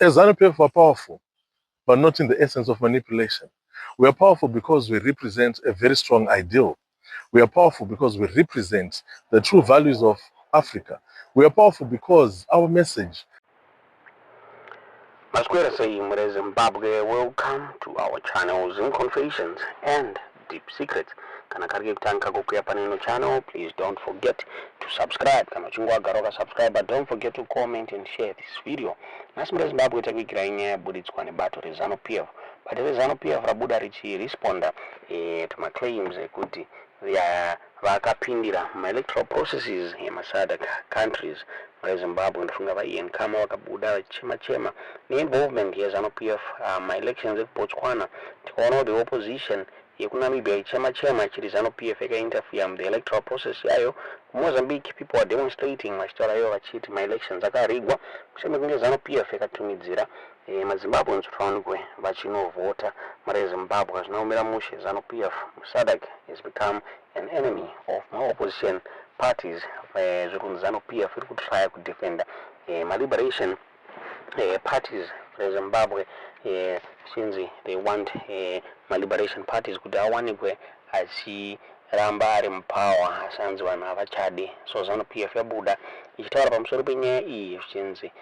As ZANU-PF, we're powerful, but not in the essence of manipulation. We are powerful because we represent a very strong ideal. We are powerful because we represent the true values of Africa. We are powerful because our message. Masquerade say, Zimbabwe, welcome to our channel, Zoom Confessions and Deep Secrets. Kana karige kutanka kukuya paneno channel, please don't forget to subscribe. Kana chungwa garoka subscribe, but don't forget to comment and share this video. Nasimura Zimbabwe takikira inyaya buditswa nebato rezanu-PF. But rezanu-PF rabuda responda to my claims kuti vakapindira electoral processes Sadc countries Zimbabwe ndafunga vaienkama vakabuda vachema ne-involvement yeZanu-PF MaElections ekuBotswana. Tikaona the opposition yekunamibia ichema chiri Zanu-PF yakainterfere the electoral process yayo. Mozambique people are demonstrating machitaura ivo vachiti MaElections akarigwa kuseme kunge Zanu-PF yakatumidzira maZimbabweans kuti vachinovhota mari Zimbabwe zvinoomera mushe. Zanu-PF SADC has become an enemy of my opposition parties. Zvekunzi Zanu-PF iri kutry kudefenda liberation parties for Zimbabwe since they want liberation parties kuti awanikwe achiramba ari mupower asanzi vanhu havachadi. So Zanu-PF yabuda ichitaura pamusoro penyaya iyi zvichinzi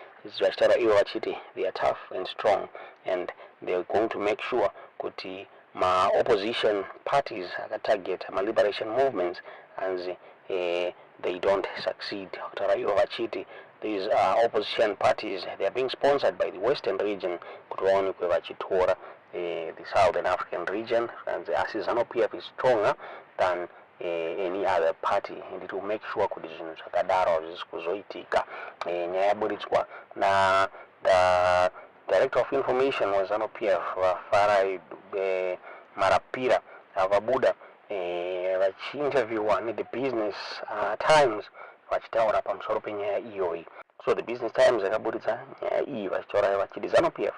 vachitaura ivo vachiti they are tough and strong and they are going to make sure kuti ma-opposition parties akatarget ma-liberation movements and they don't succeed. Kutaura ivo vachiti these opposition parties, they are being sponsored by the Western region kuti vaonekwe vachitora the Southern African region, and Zanu-PF is stronger than any other party, and it will make sure kuti zvinhu zvakadaro hazvisi kuzoitika. Nyaya yaburitswa na the Director of Information weZanu-PF vaFarai Marapira vabuda vachiinterviewa neThe Business Times vachitaura pamusoro penyaya iyoyi. So the Business Times yakaburitsa nyaya iyi vachitaura vachiti Zanu-PF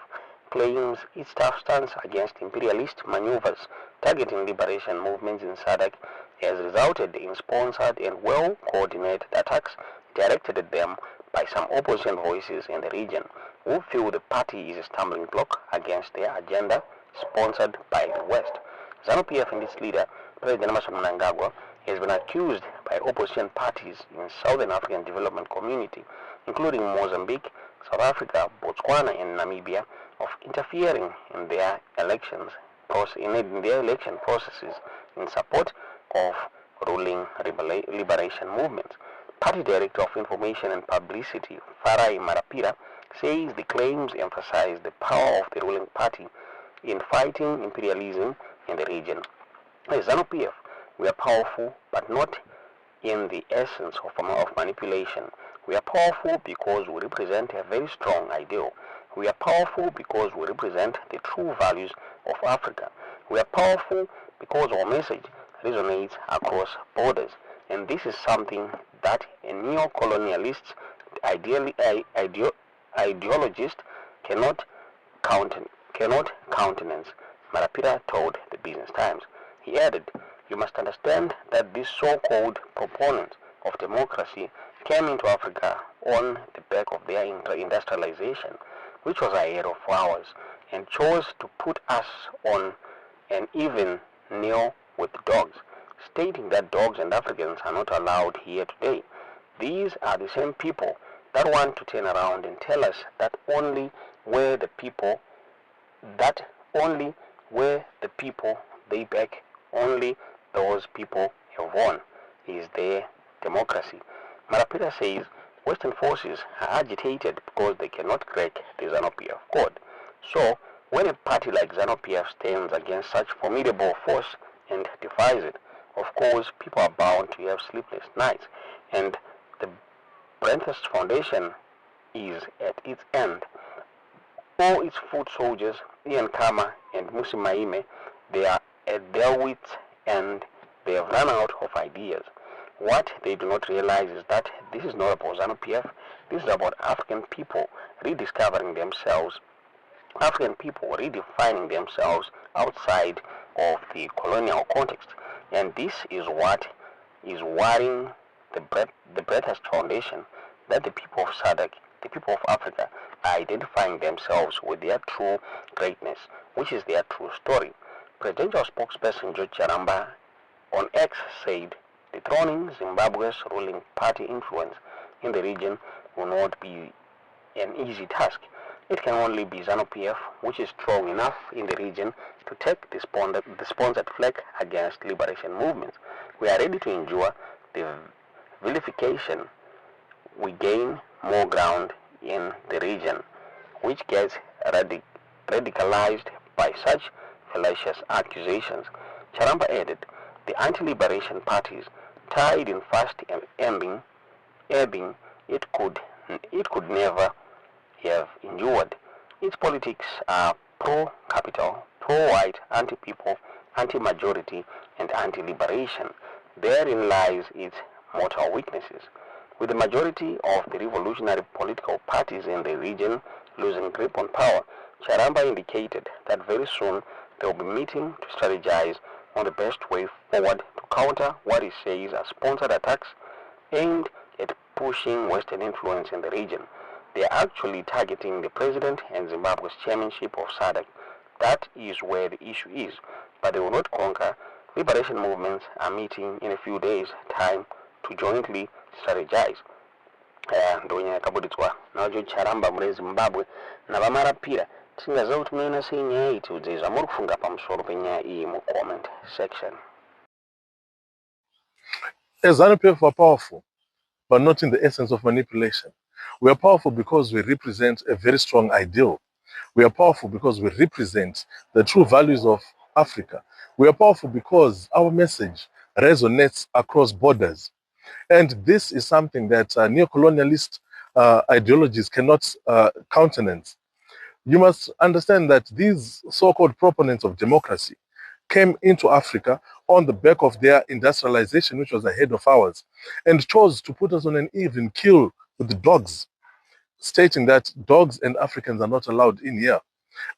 claims its tough stance against imperialist maneuvers targeting liberation movements in SADC has resulted in sponsored and well-coordinated attacks directed at them by some opposition voices in the region who feel the party is a stumbling block against their agenda sponsored by the West. Zanu-PF and its leader, President Emmerson Mnangagwa, has been accused by opposition parties in Southern African Development Community, including Mozambique, South Africa, Botswana, and Namibia, of interfering in their election processes in support of ruling liberation movements. Party Director of Information and Publicity, Farai Marapira, says the claims emphasize the power of the ruling party in fighting imperialism in the region. As Zanu-PF, we are powerful, but not in the essence of manipulation. We are powerful because we represent a very strong ideal. We are powerful because we represent the true values of Africa. We are powerful because our message resonates across borders. And this is something that a neo-colonialist ideologist cannot countenance, Marapira told the Business Times. He added, "You must understand that these so-called proponents of democracy came into Africa on the back of their industrialization, which was ahead of ours, and chose to put us on an even kneel with dogs, stating that dogs and Africans are not allowed here today. These are the same people that want to turn around and tell us that only where the people they back, only those people have won is their democracy." Marapira says Western forces are agitated because they cannot crack the Zanu-PF code. So when a party like Zanu-PF stands against such formidable force and defies it, of course people are bound to have sleepless nights, and the Brenthurst Foundation is at its end. All its foot soldiers, Ian Khama and Musi Maime, they are at their wits' end. They have run out of ideas. What they do not realize is that this is not about Zanu-PF. This is about African people rediscovering themselves, African people redefining themselves outside of the colonial context. And this is what is worrying the Brenthurst Foundation, that the people of SADC, the people of Africa, identifying themselves with their true greatness, which is their true story. Presidential spokesperson George Charamba on X said, dethroning Zimbabwe's ruling party influence in the region will not be an easy task. It can only be Zanu-PF, which is strong enough in the region to take the sponsored flag against liberation movements. We are ready to endure the vilification. We gain more ground in the region, which gets radicalized by such fallacious accusations. Charamba added, the anti-liberation parties tied in fast ebbing, it could never have endured. Its politics are pro-capital, pro-white, anti-people, anti-majority, and anti-liberation. Therein lies its mortal weaknesses. With the majority of the revolutionary political parties in the region losing grip on power, Charamba indicated that very soon they will be meeting to strategize on the best way forward to counter what he says are sponsored attacks aimed at pushing Western influence in the region. They are actually targeting the president and Zimbabwe's chairmanship of Sadc. That is where the issue is. But they will not conquer. Liberation movements are meeting in a few days' time to jointly strategize. Ndonya yakabuditswa na George Charamba muri Zimbabwe na vamarapira tisingaziva kuti munoona sei nyaya iyi tiudze zvamuri kufunga pamusoro penyaya iyi mu comment section. As Zanu-PF are powerful, but not in the essence of manipulation. We are powerful because we represent a very strong ideal. We are powerful because we represent the true values of Africa. We are powerful because our message resonates across borders. And this is something that neo-colonialist ideologies cannot countenance. You must understand that these so-called proponents of democracy came into Africa on the back of their industrialization, which was ahead of ours, and chose to put us on an even keel with the dogs, stating that dogs and Africans are not allowed in here.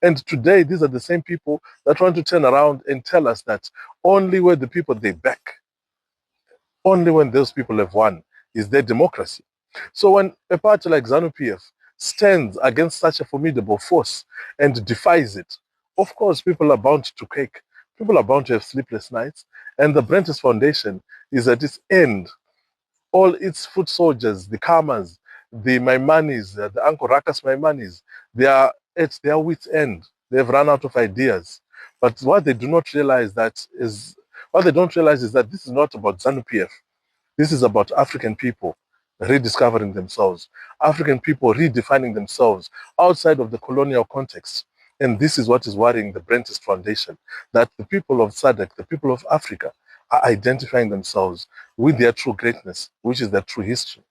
And today, these are the same people that want to turn around and tell us that only when the people they back, only when those people have won, is there democracy. So when a party like Zanu-PF stands against such a formidable force and defies it, of course, people are bound to quake. People are bound to have sleepless nights. And the Brentish Foundation is at its end. All its foot soldiers, the Kamas, the Maimanis, the Uncle Rakas Maimanis, they are at their wit's end. They've run out of ideas. But what they do not realize is that this is not about Zanu-PF. This is about African people rediscovering themselves, African people redefining themselves outside of the colonial context. And this is what is worrying the Brentish Foundation, that the people of Sadc, the people of Africa, are identifying themselves with their true greatness, which is their true history.